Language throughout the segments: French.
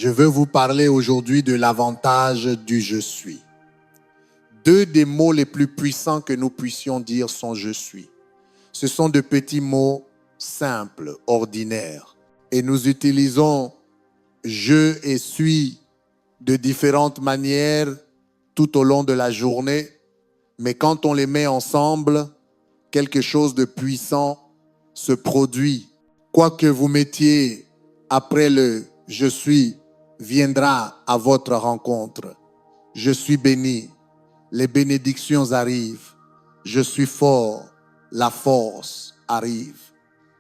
Je veux vous parler aujourd'hui de l'avantage du « je suis ». Deux des mots les plus puissants que nous puissions dire sont « je suis ». Ce sont de petits mots simples, ordinaires. Et nous utilisons « je » et « suis » de différentes manières tout au long de la journée. Mais quand on les met ensemble, quelque chose de puissant se produit. Quoi que vous mettiez après le « je suis », viendra à votre rencontre. Je suis béni, les bénédictions arrivent. Je suis fort, la force arrive.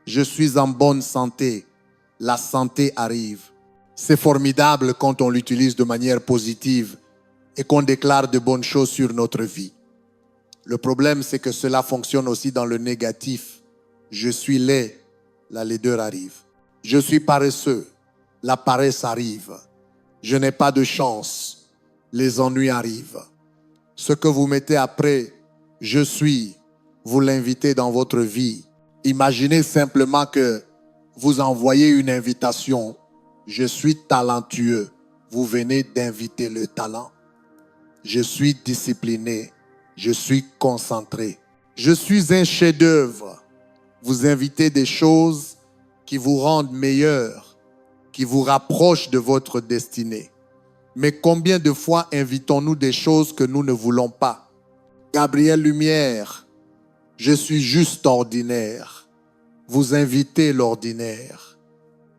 Je suis en bonne santé, la santé arrive. C'est formidable quand on l'utilise de manière positive et qu'on déclare de bonnes choses sur notre vie. Le problème, c'est que cela fonctionne aussi dans le négatif. Je suis laid, la laideur arrive. Je suis paresseux, la paresse arrive. Je n'ai pas de chance, les ennuis arrivent. Ce que vous mettez après, je suis, vous l'invitez dans votre vie. Imaginez simplement que vous envoyez une invitation. Je suis talentueux. Vous venez d'inviter le talent. Je suis discipliné. Je suis concentré. Je suis un chef-d'œuvre. Vous invitez des choses qui vous rendent meilleur, qui vous rapprochent de votre destinée. Mais combien de fois invitons-nous des choses que nous ne voulons pas? Gabriel Lumière, je suis juste ordinaire. Vous invitez l'ordinaire.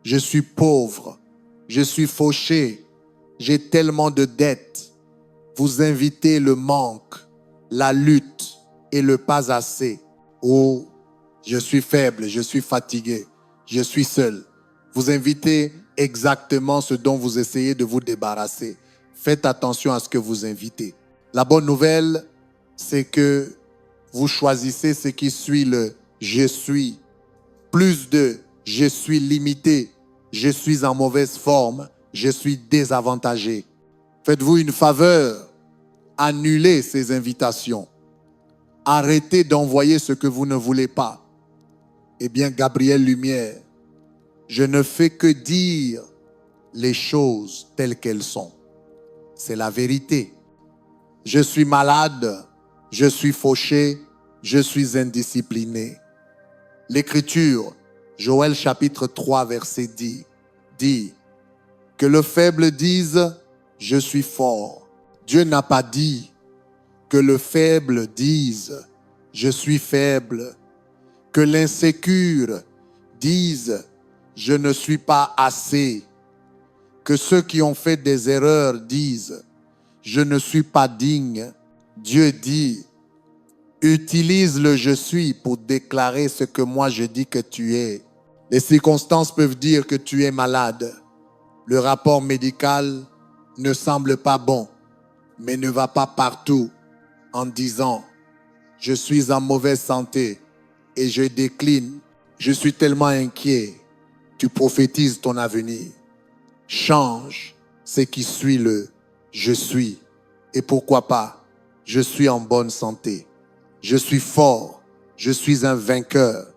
Je suis pauvre. Je suis fauché. J'ai tellement de dettes. Vous invitez le manque, la lutte et le pas assez. Oh, je suis faible, je suis fatigué, je suis seul. Vous invitez exactement ce dont vous essayez de vous débarrasser. Faites attention à ce que vous invitez. La bonne nouvelle, c'est que vous choisissez ce qui suit le « je suis ». Plus de « je suis limité »,« je suis en mauvaise forme »,« je suis désavantagé ». Faites-vous une faveur, annulez ces invitations. Arrêtez d'envoyer ce que vous ne voulez pas. Eh bien, Gabriel Lumière, je ne fais que dire les choses telles qu'elles sont. C'est la vérité. Je suis malade, je suis fauché, je suis indiscipliné. L'Écriture, Joël chapitre 3, verset 10, dit que le faible dise « je suis fort ». Dieu n'a pas dit que le faible dise « je suis faible », que l'insécure dise « je ne suis pas assez », que ceux qui ont fait des erreurs disent « je ne suis pas digne ». Dieu dit « utilise le « je suis » pour déclarer ce que moi je dis que tu es. Les circonstances peuvent dire que tu es malade. Le rapport médical ne semble pas bon, mais ne va pas partout en disant « je suis en mauvaise santé et je décline, je suis tellement inquiet ». Tu prophétises ton avenir. Change ce qui suit le « je suis ». Et pourquoi pas, je suis en bonne santé. Je suis fort. Je suis un vainqueur.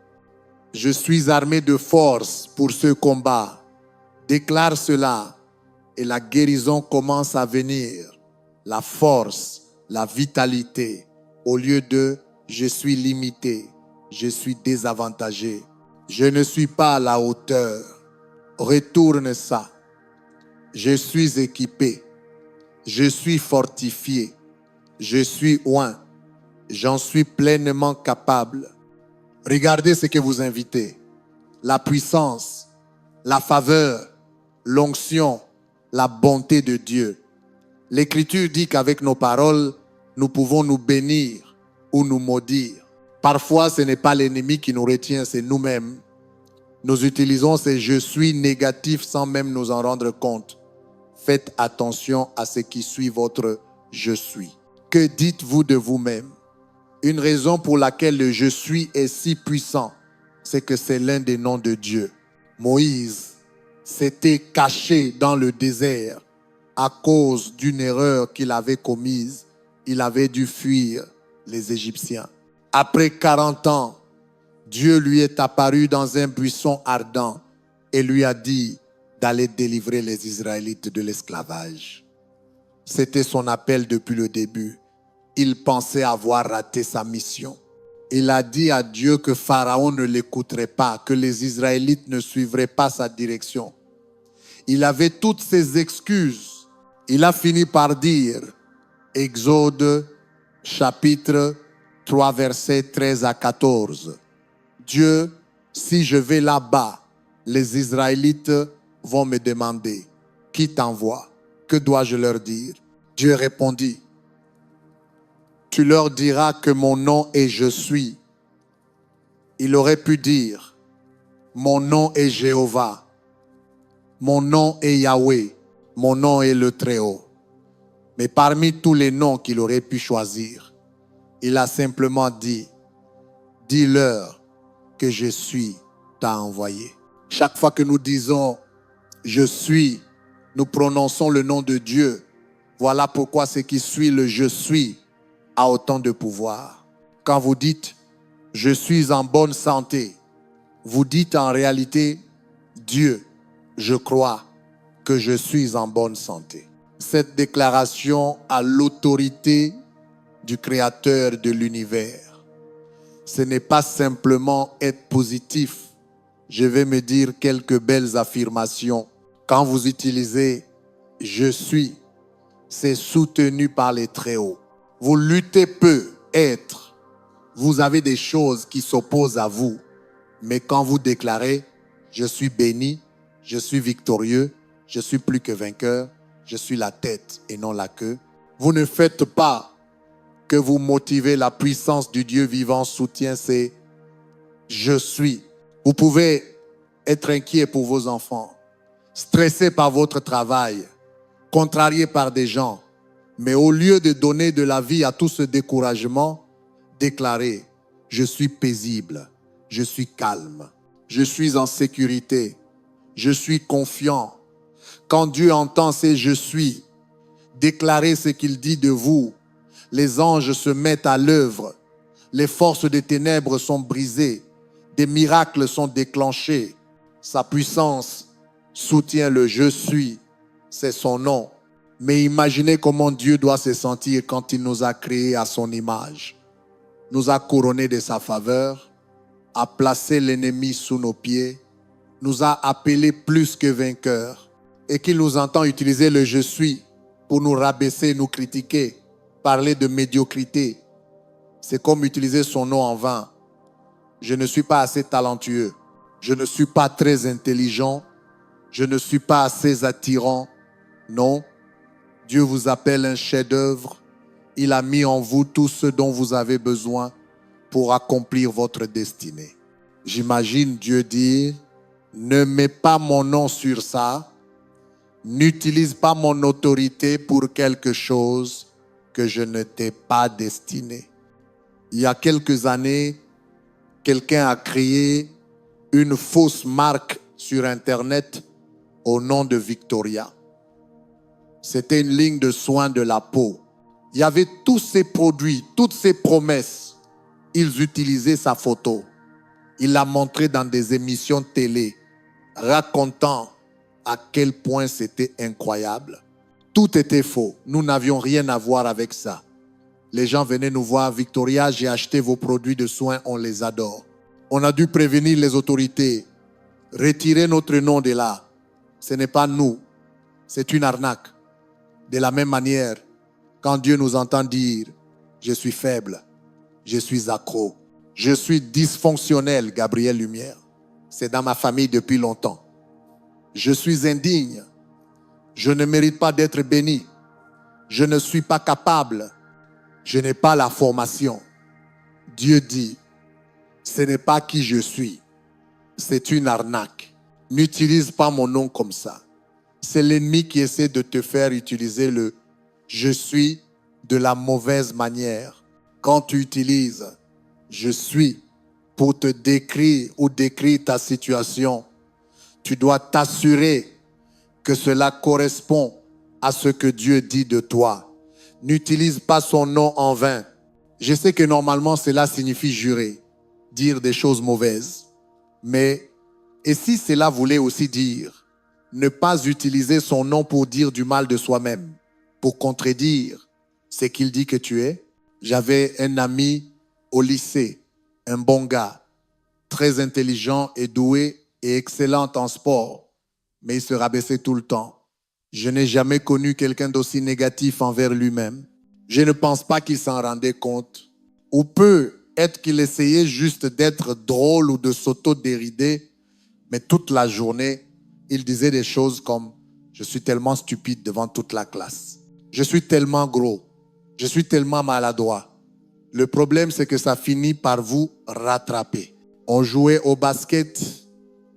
Je suis armé de force pour ce combat. Déclare cela et la guérison commence à venir. La force, la vitalité, au lieu de « je suis limité, je suis désavantagé, je ne suis pas à la hauteur ». Retourne ça. Je suis équipé. Je suis fortifié. Je suis oint. J'en suis pleinement capable. Regardez ce que vous invitez. La puissance, la faveur, l'onction, la bonté de Dieu. L'Écriture dit qu'avec nos paroles, nous pouvons nous bénir ou nous maudire. Parfois, ce n'est pas l'ennemi qui nous retient, c'est nous-mêmes. Nous utilisons ces « je suis » négatifs sans même nous en rendre compte. Faites attention à ce qui suit votre « je suis ». Que dites-vous de vous-même? Une raison pour laquelle le « je suis » est si puissant, c'est que c'est l'un des noms de Dieu. Moïse s'était caché dans le désert à cause d'une erreur qu'il avait commise. Il avait dû fuir les Égyptiens. Après 40 ans, Dieu lui est apparu dans un buisson ardent et lui a dit d'aller délivrer les Israélites de l'esclavage. C'était son appel depuis le début. Il pensait avoir raté sa mission. Il a dit à Dieu que Pharaon ne l'écouterait pas, que les Israélites ne suivraient pas sa direction. Il avait toutes ses excuses. Il a fini par dire, Exode chapitre 3, versets 13 à 14. Dieu, si je vais là-bas, les Israélites vont me demander, qui t'envoie? Que dois-je leur dire? Dieu répondit, tu leur diras que mon nom est Je suis. Il aurait pu dire, mon nom est Jéhovah, mon nom est Yahweh, mon nom est le Très-Haut. Mais parmi tous les noms qu'il aurait pu choisir, il a simplement dit, dis-leur que Je suis t'a envoyé. Chaque fois que nous disons Je suis, nous prononçons le nom de Dieu. Voilà pourquoi ce qui suit le Je suis a autant de pouvoir. Quand vous dites Je suis en bonne santé, vous dites en réalité Dieu, je crois que je suis en bonne santé. Cette déclaration a l'autorité du Créateur de l'univers. Ce n'est pas simplement être positif. Je vais me dire quelques belles affirmations. Quand vous utilisez « je suis », c'est soutenu par les Très-Hauts. Vous luttez peu, être. Vous avez des choses qui s'opposent à vous. Mais quand vous déclarez « je suis béni, je suis victorieux, je suis plus que vainqueur, je suis la tête et non la queue », vous ne faites pas que vous motivez la puissance du Dieu vivant soutient, c'est « je suis ». Vous pouvez être inquiet pour vos enfants, stressé par votre travail, contrarié par des gens. Mais au lieu de donner de la vie à tout ce découragement, déclarez « je suis paisible, je suis calme, je suis en sécurité, je suis confiant ». Quand Dieu entend ces « je suis », déclarez ce qu'il dit de vous. Les anges se mettent à l'œuvre, les forces des ténèbres sont brisées, des miracles sont déclenchés. Sa puissance soutient le « je suis », c'est son nom. Mais imaginez comment Dieu doit se sentir quand il nous a créés à son image, nous a couronnés de sa faveur, a placé l'ennemi sous nos pieds, nous a appelés plus que vainqueurs et qu'il nous entend utiliser le « je suis » pour nous rabaisser, nous critiquer, parler de médiocrité. C'est comme utiliser son nom en vain. Je ne suis pas assez talentueux. Je ne suis pas très intelligent. Je ne suis pas assez attirant. Non. Dieu vous appelle un chef-d'œuvre. Il a mis en vous tout ce dont vous avez besoin pour accomplir votre destinée. J'imagine Dieu dire, ne mets pas mon nom sur ça. N'utilise pas mon autorité pour quelque chose que je ne t'ai pas destiné. Il y a quelques années, quelqu'un a créé une fausse marque sur Internet au nom de Victoria. C'était une ligne de soins de la peau. Il y avait tous ces produits, toutes ces promesses. Ils utilisaient sa photo. Il l'a montré dans des émissions télé, racontant à quel point c'était incroyable. Tout était faux. Nous n'avions rien à voir avec ça. Les gens venaient nous voir, Victoria, j'ai acheté vos produits de soins, on les adore. On a dû prévenir les autorités. Retirez notre nom de là. Ce n'est pas nous. C'est une arnaque. De la même manière, quand Dieu nous entend dire, je suis faible, je suis accro, je suis dysfonctionnel, Gabriel Lumière. C'est dans ma famille depuis longtemps. Je suis indigne. Je ne mérite pas d'être béni. Je ne suis pas capable. Je n'ai pas la formation. Dieu dit, ce n'est pas qui je suis. C'est une arnaque. N'utilise pas mon nom comme ça. C'est l'ennemi qui essaie de te faire utiliser le « je suis » de la mauvaise manière. Quand tu utilises « je suis » pour te décrire ou décrire ta situation, tu dois t'assurer que cela correspond à ce que Dieu dit de toi. N'utilise pas son nom en vain. Je sais que normalement cela signifie jurer, dire des choses mauvaises. Mais, et si cela voulait aussi dire ne pas utiliser son nom pour dire du mal de soi-même, pour contredire ce qu'il dit que tu es. J'avais un ami au lycée, un bon gars, très intelligent et doué et excellent en sport, mais il se rabaissait tout le temps. Je n'ai jamais connu quelqu'un d'aussi négatif envers lui-même. Je ne pense pas qu'il s'en rendait compte. Ou peut-être qu'il essayait juste d'être drôle ou de s'auto-dérider, mais toute la journée, il disait des choses comme « Je suis tellement stupide devant toute la classe. Je suis tellement gros. Je suis tellement maladroit. » Le problème, c'est que ça finit par vous rattraper. On jouait au basket,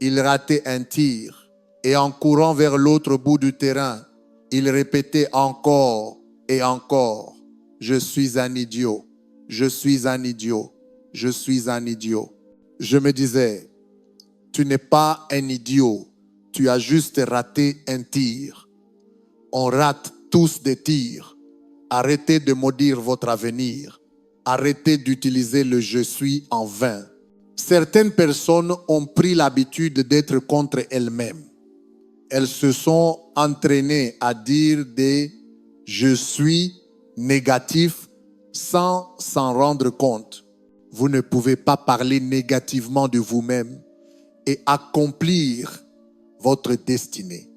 il ratait un tir. Et en courant vers l'autre bout du terrain, il répétait encore et encore « Je suis un idiot. Je suis un idiot. Je suis un idiot. » Je me disais, tu n'es pas un idiot. Tu as juste raté un tir. On rate tous des tirs. Arrêtez de maudire votre avenir. Arrêtez d'utiliser le « je suis » en vain. Certaines personnes ont pris l'habitude d'être contre elles-mêmes. Elles se sont entraînées à dire des « je suis » négatifs sans s'en rendre compte. Vous ne pouvez pas parler négativement de vous-même et accomplir votre destinée.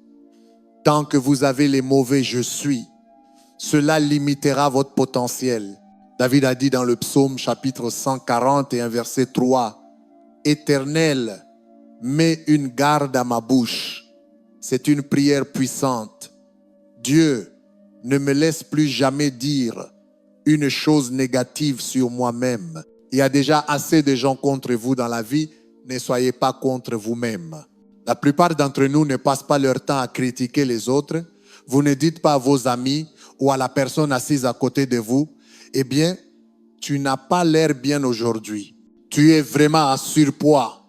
Tant que vous avez les mauvais « je suis », cela limitera votre potentiel. David a dit dans le psaume chapitre 141 verset 3, « Éternel, mets une garde à ma bouche. » C'est une prière puissante. Dieu, ne me laisse plus jamais dire une chose négative sur moi-même. Il y a déjà assez de gens contre vous dans la vie. Ne soyez pas contre vous-même. La plupart d'entre nous ne passent pas leur temps à critiquer les autres. Vous ne dites pas à vos amis ou à la personne assise à côté de vous, « Eh bien, tu n'as pas l'air bien aujourd'hui. Tu es vraiment en surpoids.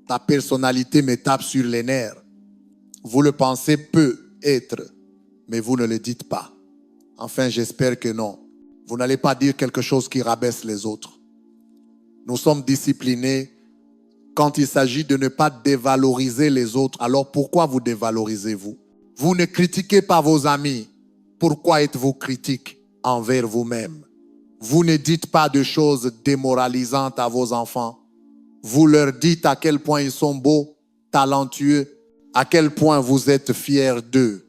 Ta personnalité me tape sur les nerfs. » Vous le pensez peut être, mais vous ne le dites pas. Enfin, j'espère que non. Vous n'allez pas dire quelque chose qui rabaisse les autres. Nous sommes disciplinés quand il s'agit de ne pas dévaloriser les autres. Alors pourquoi vous dévalorisez-vous? Vous ne critiquez pas vos amis. Pourquoi êtes-vous critique envers vous-même? Vous ne dites pas de choses démoralisantes à vos enfants. Vous leur dites à quel point ils sont beaux, talentueux, à quel point vous êtes fiers d'eux.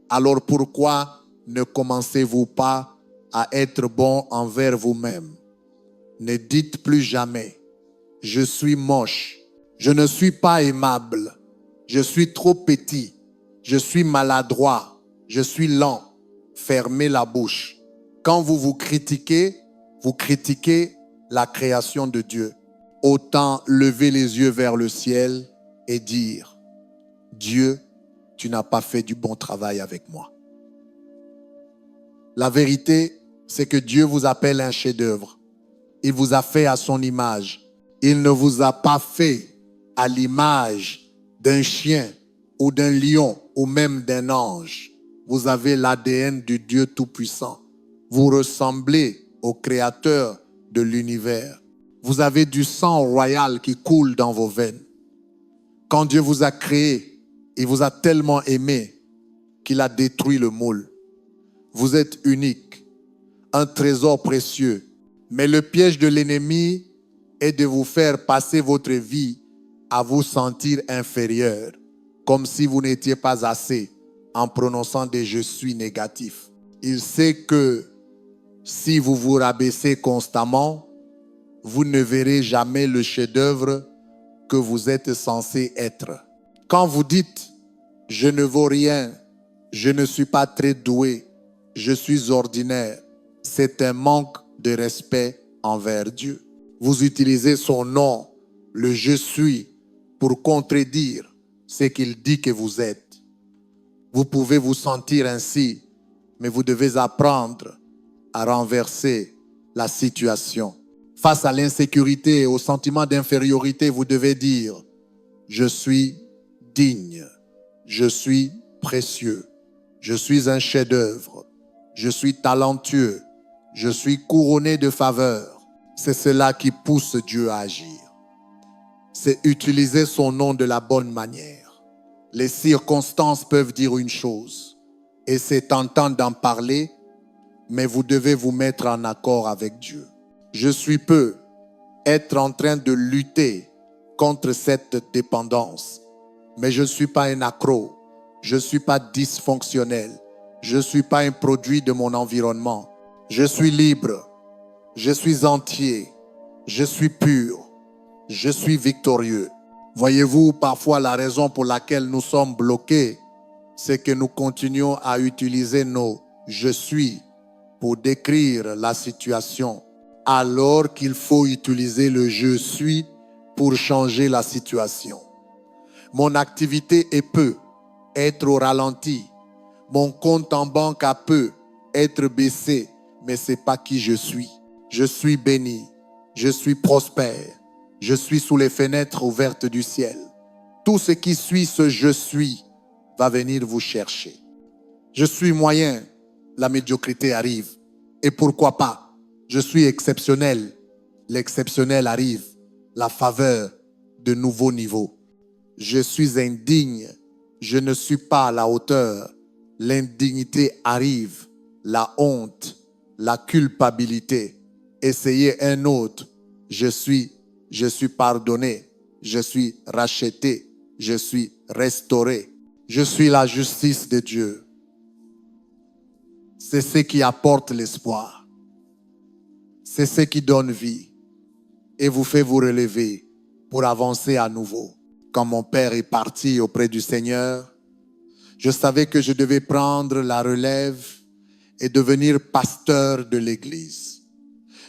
Alors pourquoi ne commencez-vous pas à être bon envers vous-même? Ne dites plus jamais « Je suis moche, je ne suis pas aimable, je suis trop petit, je suis maladroit, je suis lent. » Fermez la bouche. Quand vous vous critiquez la création de Dieu. Autant lever les yeux vers le ciel et dire « Dieu, tu n'as pas fait du bon travail avec moi. » La vérité, c'est que Dieu vous appelle un chef-d'œuvre. Il vous a fait à son image. Il ne vous a pas fait à l'image d'un chien ou d'un lion ou même d'un ange. Vous avez l'ADN du Dieu Tout-Puissant. Vous ressemblez au Créateur de l'univers. Vous avez du sang royal qui coule dans vos veines. Quand Dieu vous a créé, il vous a tellement aimé qu'il a détruit le moule. Vous êtes unique, un trésor précieux. Mais le piège de l'ennemi est de vous faire passer votre vie à vous sentir inférieur, comme si vous n'étiez pas assez, en prononçant des « je suis » négatifs. Il sait que si vous vous rabaissez constamment, vous ne verrez jamais le chef-d'œuvre que vous êtes censé être. Quand vous dites « je ne vaux rien, je ne suis pas très doué, je suis ordinaire », c'est un manque de respect envers Dieu. Vous utilisez son nom, le « je suis », pour contredire ce qu'il dit que vous êtes. Vous pouvez vous sentir ainsi, mais vous devez apprendre à renverser la situation. Face à l'insécurité et au sentiment d'infériorité, vous devez dire « Je suis digne, je suis précieux, je suis un chef-d'œuvre, je suis talentueux, je suis couronné de faveur. » C'est cela qui pousse Dieu à agir. C'est utiliser son nom de la bonne manière. Les circonstances peuvent dire une chose et c'est tentant d'en parler, mais vous devez vous mettre en accord avec Dieu. Je suis peu être en train de lutter contre cette dépendance, mais je ne suis pas un accro, je ne suis pas dysfonctionnel, je ne suis pas un produit de mon environnement. Je suis libre, je suis entier, je suis pur, je suis victorieux. Voyez-vous, parfois la raison pour laquelle nous sommes bloqués, c'est que nous continuons à utiliser nos « je suis » pour décrire la situation, alors qu'il faut utiliser le « je suis » pour changer la situation. Mon activité est peu, être au ralenti. Mon compte en banque a peu, être baissé, mais ce n'est pas qui je suis. Je suis béni, je suis prospère, je suis sous les fenêtres ouvertes du ciel. Tout ce qui suit ce « je suis » va venir vous chercher. Je suis moyen, la médiocrité arrive. Et pourquoi pas? Je suis exceptionnel, l'exceptionnel arrive. La faveur de nouveaux niveaux. Je suis indigne, je ne suis pas à la hauteur. L'indignité arrive, la honte, la culpabilité. Essayez un autre. Je suis pardonné, je suis racheté, je suis restauré. Je suis la justice de Dieu. C'est ce qui apporte l'espoir. C'est ce qui donne vie et vous fait vous relever pour avancer à nouveau. Quand mon père est parti auprès du Seigneur, je savais que je devais prendre la relève et devenir pasteur de l'église.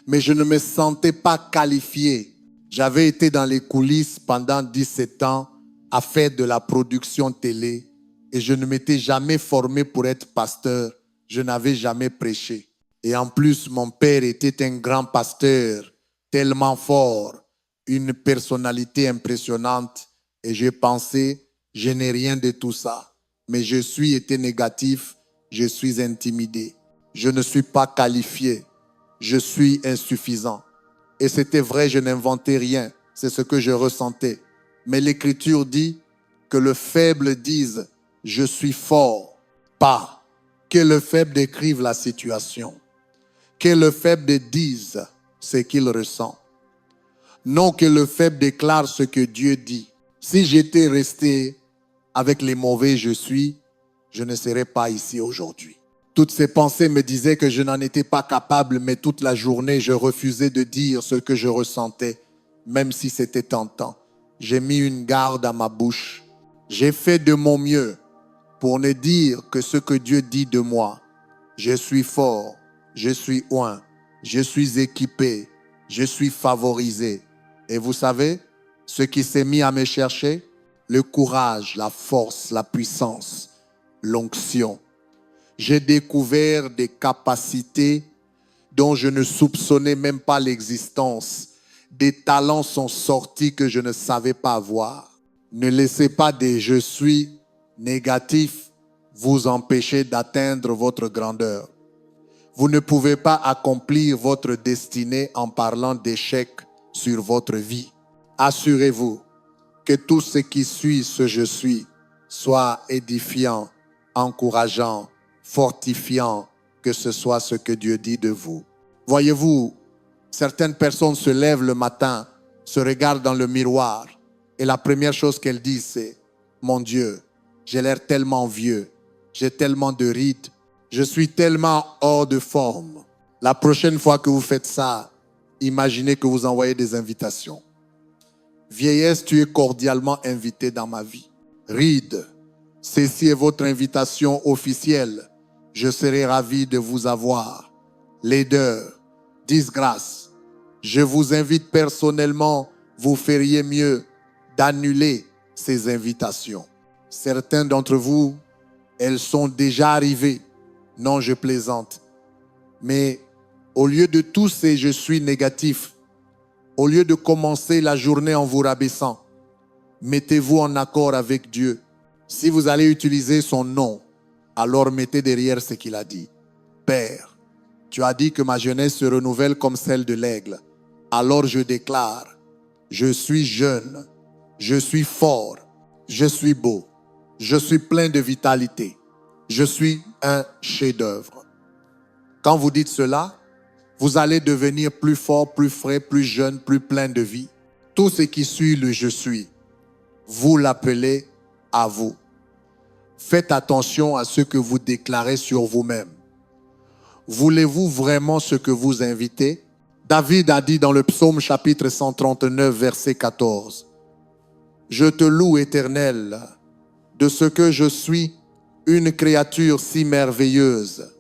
Mais je ne me sentais pas qualifié. J'avais été dans les coulisses pendant 17 ans à faire de la production télé et je ne m'étais jamais formé pour être pasteur. Je n'avais jamais prêché. Et en plus, mon père était un grand pasteur, tellement fort, une personnalité impressionnante. Et j'ai pensé, je n'ai rien de tout ça. Mais je suis été négatif, je suis intimidé. Je ne suis pas qualifié, je suis insuffisant. Et c'était vrai, je n'inventais rien. C'est ce que je ressentais. Mais l'Écriture dit que le faible dise « je suis fort », pas que le faible décrive la situation. Que le faible dise ce qu'il ressent. Non que le faible déclare ce que Dieu dit. Si j'étais resté avec les mauvais je suis, je ne serais pas ici aujourd'hui. Toutes ces pensées me disaient que je n'en étais pas capable, mais toute la journée, je refusais de dire ce que je ressentais, même si c'était tentant. J'ai mis une garde à ma bouche. J'ai fait de mon mieux pour ne dire que ce que Dieu dit de moi. Je suis fort, je suis oint, je suis équipé, je suis favorisé. Et vous savez, ce qui s'est mis à me chercher, le courage, la force, la puissance, l'onction. J'ai découvert des capacités dont je ne soupçonnais même pas l'existence. Des talents sont sortis que je ne savais pas avoir. Ne laissez pas des « je suis » négatifs vous empêcher d'atteindre votre grandeur. Vous ne pouvez pas accomplir votre destinée en parlant d'échec sur votre vie. Assurez-vous que tout ce qui suit ce « je suis » soit édifiant, encourageant, fortifiant, que ce soit ce que Dieu dit de vous. Voyez-vous, certaines personnes se lèvent le matin, se regardent dans le miroir et la première chose qu'elles disent c'est « Mon Dieu, j'ai l'air tellement vieux, j'ai tellement de rides, je suis tellement hors de forme. » La prochaine fois que vous faites ça, imaginez que vous envoyez des invitations. Vieillesse, tu es cordialement invité dans ma vie. Rides, ceci est votre invitation officielle. Je serai ravi de vous avoir. Laideur, disgrâce, je vous invite personnellement, vous feriez mieux d'annuler ces invitations. Certains d'entre vous, elles sont déjà arrivées. Non, je plaisante. Mais au lieu de tous ces « je suis » négatifs, au lieu de commencer la journée en vous rabaissant, mettez-vous en accord avec Dieu. Si vous allez utiliser son nom, alors mettez derrière ce qu'il a dit. Père, tu as dit que ma jeunesse se renouvelle comme celle de l'aigle. Alors je déclare, je suis jeune, je suis fort, je suis beau, Je suis plein de vitalité. Je suis un chef-d'œuvre. Quand vous dites cela, vous allez devenir plus fort, plus frais, plus jeune, plus plein de vie. Tout ce qui suit le je suis, vous l'appelez à vous. Faites attention à ce que vous déclarez sur vous-même. Voulez-vous vraiment ce que vous invitez? David a dit dans le psaume chapitre 139, verset 14, « Je te loue, Éternel, de ce que je suis une créature si merveilleuse.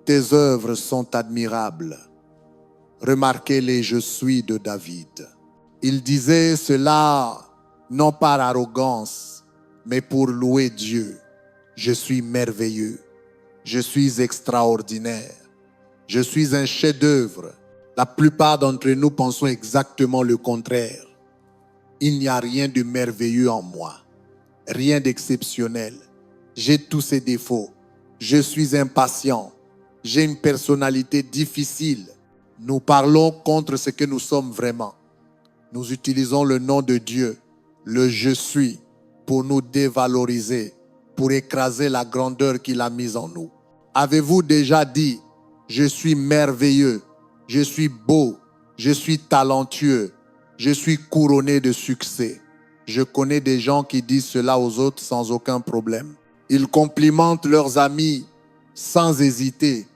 Tes œuvres sont admirables. » Remarquez les je suis de David. Il disait cela non par arrogance, mais pour louer Dieu. Je suis merveilleux. Je suis extraordinaire. Je suis un chef-d'œuvre. La plupart d'entre nous pensons exactement le contraire. Il n'y a rien de merveilleux en moi. Rien d'exceptionnel. J'ai tous ces défauts. Je suis impatient. J'ai une personnalité difficile. Nous parlons contre ce que nous sommes vraiment. Nous utilisons le nom de Dieu, le je suis, pour nous dévaloriser, pour écraser la grandeur qu'il a mise en nous. Avez-vous déjà dit, je suis merveilleux, je suis beau, je suis talentueux, je suis couronné de succès? Je connais des gens qui disent cela aux autres sans aucun problème. Ils complimentent leurs amis sans hésiter.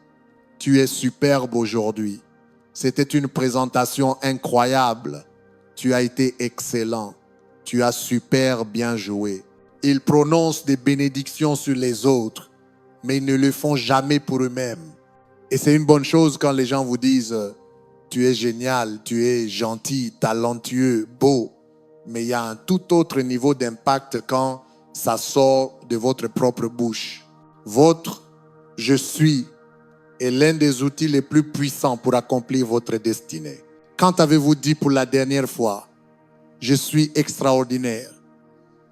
Tu es superbe aujourd'hui. C'était une présentation incroyable. Tu as été excellent. Tu as super bien joué. Ils prononcent des bénédictions sur les autres, mais ils ne le font jamais pour eux-mêmes. Et c'est une bonne chose quand les gens vous disent « Tu es génial, tu es gentil, talentueux, beau ». Mais il y a un tout autre niveau d'impact quand ça sort de votre propre bouche. Votre « je suis » est l'un des outils les plus puissants pour accomplir votre destinée. Quand avez-vous dit pour la dernière fois « Je suis extraordinaire »,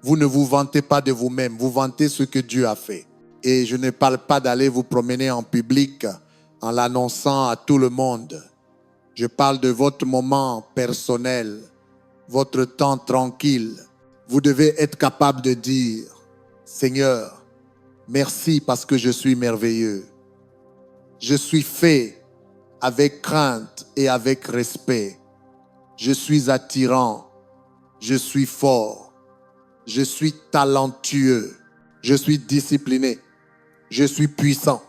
vous ne vous vantez pas de vous-même, vous vantez ce que Dieu a fait. Et je ne parle pas d'aller vous promener en public en l'annonçant à tout le monde. Je parle de votre moment personnel, votre temps tranquille. Vous devez être capable de dire « Seigneur, merci parce que je suis merveilleux. Je suis fait avec crainte et avec respect. Je suis attirant. Je suis fort. Je suis talentueux. Je suis discipliné. Je suis puissant.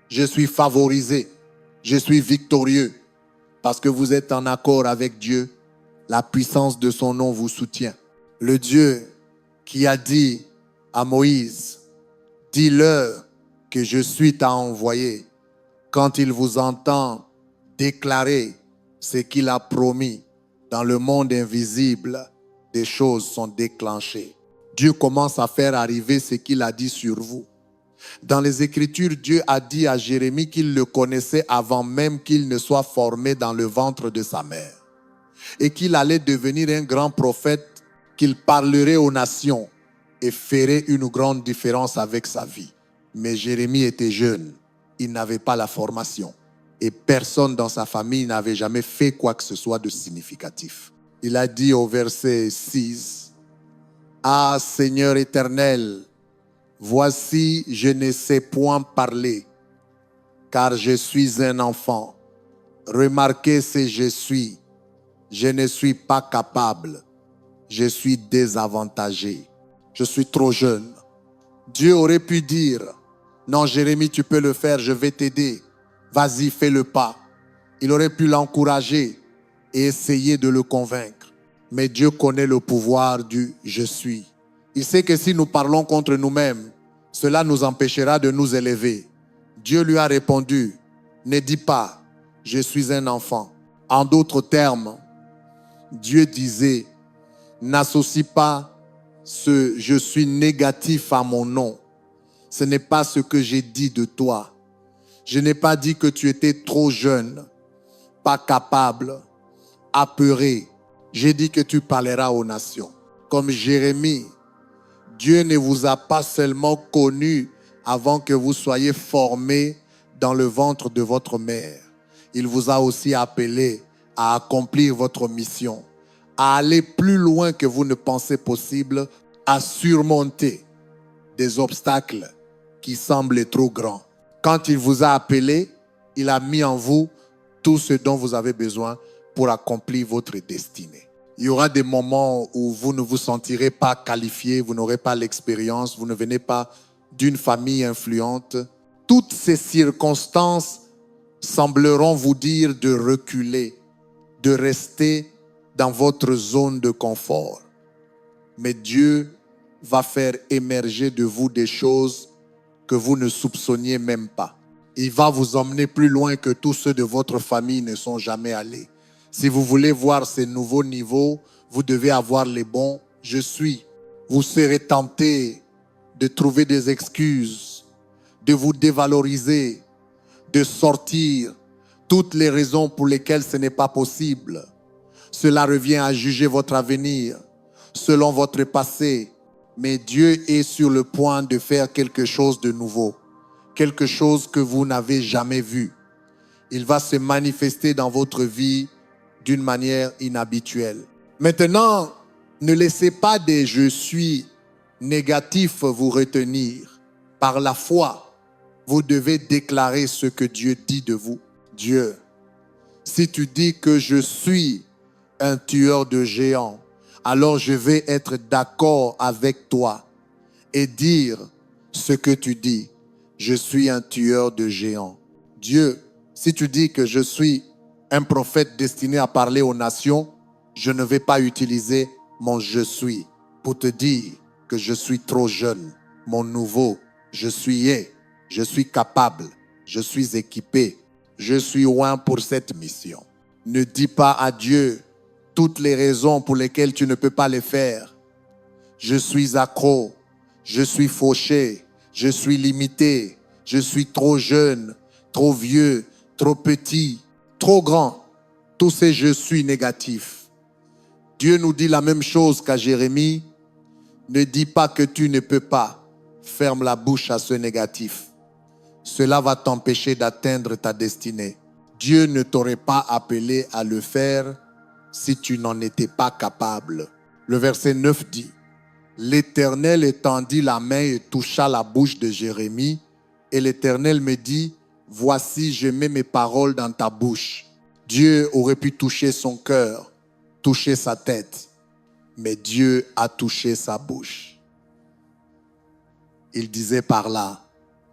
Je suis favorisé. Je suis victorieux. Parce que vous êtes en accord avec Dieu, la puissance de son nom vous soutient. Le Dieu qui a dit à Moïse, « Dis-leur que je suis t'a envoyé. » Quand il vous entend déclarer ce qu'il a promis dans le monde invisible, des choses sont déclenchées. Dieu commence à faire arriver ce qu'il a dit sur vous. Dans les Écritures, Dieu a dit à Jérémie qu'il le connaissait avant même qu'il ne soit formé dans le ventre de sa mère. Et qu'il allait devenir un grand prophète, qu'il parlerait aux nations et ferait une grande différence avec sa vie. Mais Jérémie était jeune. Il n'avait pas la formation. Et personne dans sa famille n'avait jamais fait quoi que ce soit de significatif. Il a dit au verset 6, « Ah Seigneur éternel, voici je ne sais point parler, car je suis un enfant. Remarquez ce je suis. Je ne suis pas capable. Je suis désavantagé. Je suis trop jeune. » Dieu aurait pu dire, « Non, Jérémie, tu peux le faire, je vais t'aider. Vas-y, fais le pas. » Il aurait pu l'encourager et essayer de le convaincre. Mais Dieu connaît le pouvoir du « je suis ». Il sait que si nous parlons contre nous-mêmes, cela nous empêchera de nous élever. Dieu lui a répondu, « Ne dis pas, je suis un enfant. » En d'autres termes, Dieu disait, « N'associe pas ce « je suis » négatif à mon nom. Ce n'est pas ce que j'ai dit de toi. Je n'ai pas dit que tu étais trop jeune, pas capable, apeuré. J'ai dit que tu parleras aux nations. Comme Jérémie, Dieu ne vous a pas seulement connu avant que vous soyez formés dans le ventre de votre mère. Il vous a aussi appelé à accomplir votre mission, à aller plus loin que vous ne pensez possible, à surmonter. des obstacles qui semblent trop grands. Quand il vous a appelé, il a mis en vous tout ce dont vous avez besoin pour accomplir votre destinée. Il y aura des moments où vous ne vous sentirez pas qualifié, vous n'aurez pas l'expérience, vous ne venez pas d'une famille influente. Toutes ces circonstances sembleront vous dire de reculer, de rester dans votre zone de confort. Mais Dieu va faire émerger de vous des choses que vous ne soupçonniez même pas. Il va vous emmener plus loin que tous ceux de votre famille ne sont jamais allés. Si vous voulez voir ces nouveaux niveaux, vous devez avoir les bons « je suis ». Vous serez tenté de trouver des excuses, de vous dévaloriser, de sortir toutes les raisons pour lesquelles ce n'est pas possible. Cela revient à juger votre avenir selon votre passé. Mais Dieu est sur le point de faire quelque chose de nouveau, quelque chose que vous n'avez jamais vu. Il va se manifester dans votre vie d'une manière inhabituelle. Maintenant, ne laissez pas des « je suis » négatifs vous retenir. Par la foi, vous devez déclarer ce que Dieu dit de vous. Dieu, si tu dis que je suis un tueur de géants, alors je vais être d'accord avec toi et dire ce que tu dis. Je suis un tueur de géants. Dieu, si tu dis que je suis un prophète destiné à parler aux nations, je ne vais pas utiliser mon « je suis » pour te dire que je suis trop jeune. Mon nouveau, je suis capable, je suis équipé, je suis loin pour cette mission. Ne dis pas à Dieu toutes les raisons pour lesquelles tu ne peux pas les faire. Je suis accro, je suis fauché, je suis limité, je suis trop jeune, trop vieux, trop petit, trop grand. Tous ces « je suis » négatifs. Dieu nous dit la même chose qu'à Jérémie. Ne dis pas que tu ne peux pas. Ferme la bouche à ce négatif. Cela va t'empêcher d'atteindre ta destinée. Dieu ne t'aurait pas appelé à le faire si tu n'en étais pas capable. Le verset 9 dit, « L'Éternel étendit la main et toucha la bouche de Jérémie, et l'Éternel me dit, « Voici, je mets mes paroles dans ta bouche. » Dieu aurait pu toucher son cœur, toucher sa tête, mais Dieu a touché sa bouche. Il disait par là,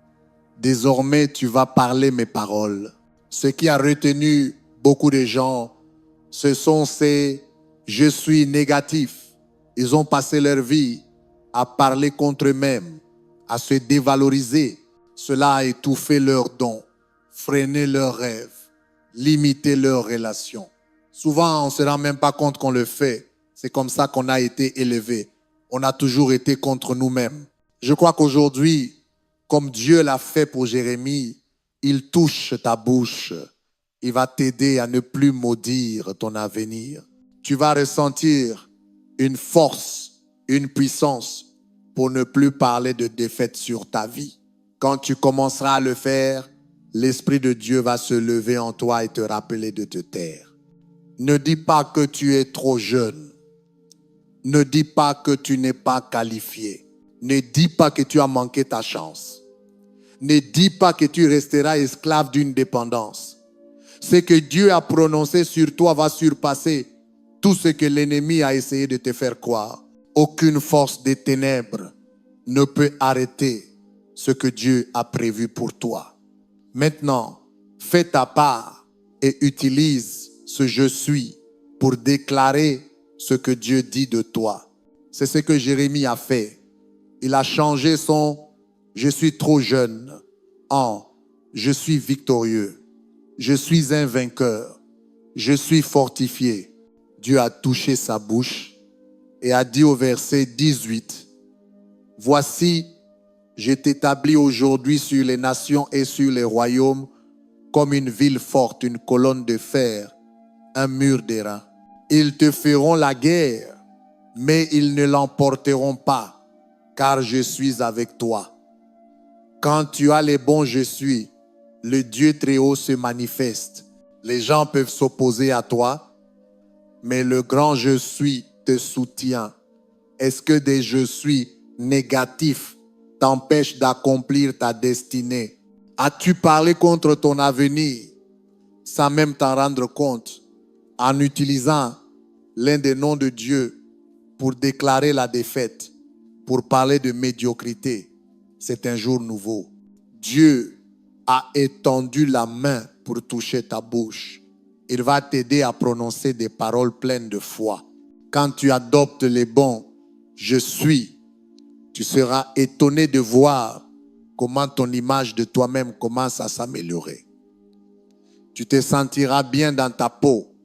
« Désormais, tu vas parler mes paroles. » Ce qui a retenu beaucoup de gens, ce sont ces « je suis » négatifs. Ils ont passé leur vie à parler contre eux-mêmes, à se dévaloriser. Cela a étouffé leurs dons, freiné leurs rêves, limité leurs relations. Souvent, on ne se rend même pas compte qu'on le fait. C'est comme ça qu'on a été élevé. On a toujours été contre nous-mêmes. Je crois qu'aujourd'hui, comme Dieu l'a fait pour Jérémie, il touche ta bouche. Il va t'aider à ne plus maudire ton avenir. Tu vas ressentir une force, une puissance pour ne plus parler de défaite sur ta vie. Quand tu commenceras à le faire, l'Esprit de Dieu va se lever en toi et te rappeler de te taire. Ne dis pas que tu es trop jeune. Ne dis pas que tu n'es pas qualifié. Ne dis pas que tu as manqué ta chance. Ne dis pas que tu resteras esclave d'une dépendance. Ce que Dieu a prononcé sur toi va surpasser tout ce que l'ennemi a essayé de te faire croire. Aucune force des ténèbres ne peut arrêter ce que Dieu a prévu pour toi. Maintenant, fais ta part et utilise ce « je suis » pour déclarer ce que Dieu dit de toi. C'est ce que Jérémie a fait. Il a changé son « je suis trop jeune » en « je suis victorieux, je suis un vainqueur, je suis fortifié ». Dieu a touché sa bouche et a dit au verset 18, « Voici, je t'établis aujourd'hui sur les nations et sur les royaumes comme une ville forte, une colonne de fer, un mur d'airain. Ils te feront la guerre, mais ils ne l'emporteront pas, car je suis avec toi. » Quand tu as les bons « je suis », le Dieu très haut se manifeste. Les gens peuvent s'opposer à toi, mais le grand « je suis » te soutient. Est-ce que des « je suis » négatifs t'empêche d'accomplir ta destinée? As-tu parlé contre ton avenir sans même t'en rendre compte, en utilisant l'un des noms de Dieu pour déclarer la défaite, pour parler de médiocrité? C'est un jour nouveau. Dieu a étendu la main pour toucher ta bouche. Il va t'aider à prononcer des paroles pleines de foi. Quand tu adoptes les bons « je suis », tu seras étonné de voir comment ton image de toi-même commence à s'améliorer. Tu te sentiras bien dans ta peau.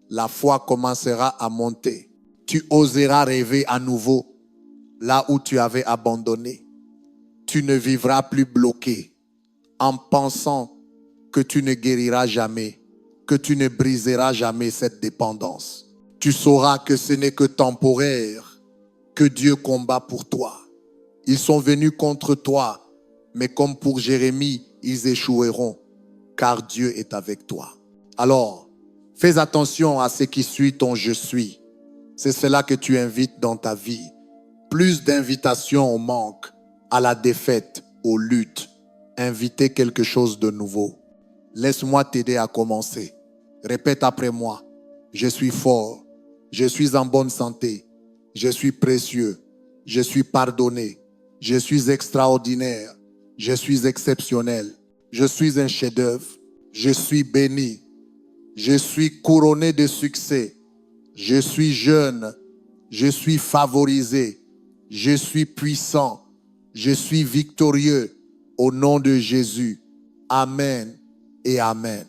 La foi commencera à monter. Tu oseras rêver à nouveau là où tu avais abandonné. Tu ne vivras plus bloqué en pensant que tu ne guériras jamais, que tu ne briseras jamais cette dépendance. Tu sauras que ce n'est que temporaire, que Dieu combat pour toi. Ils sont venus contre toi, mais comme pour Jérémie, ils échoueront, car Dieu est avec toi. Alors, fais attention à ce qui suit ton « je suis ». C'est cela que tu invites dans ta vie. Plus d'invitations au manque, à la défaite, aux luttes. Inviter quelque chose de nouveau. Laisse-moi t'aider à commencer. Répète après moi. Je suis fort. Je suis en bonne santé. Je suis précieux. Je suis pardonné. Je suis extraordinaire. Je suis exceptionnel. Je suis un chef-d'œuvre. Je suis béni. Je suis couronné de succès. Je suis jeune. Je suis favorisé. Je suis puissant. Je suis victorieux. Au nom de Jésus. Amen et Amen.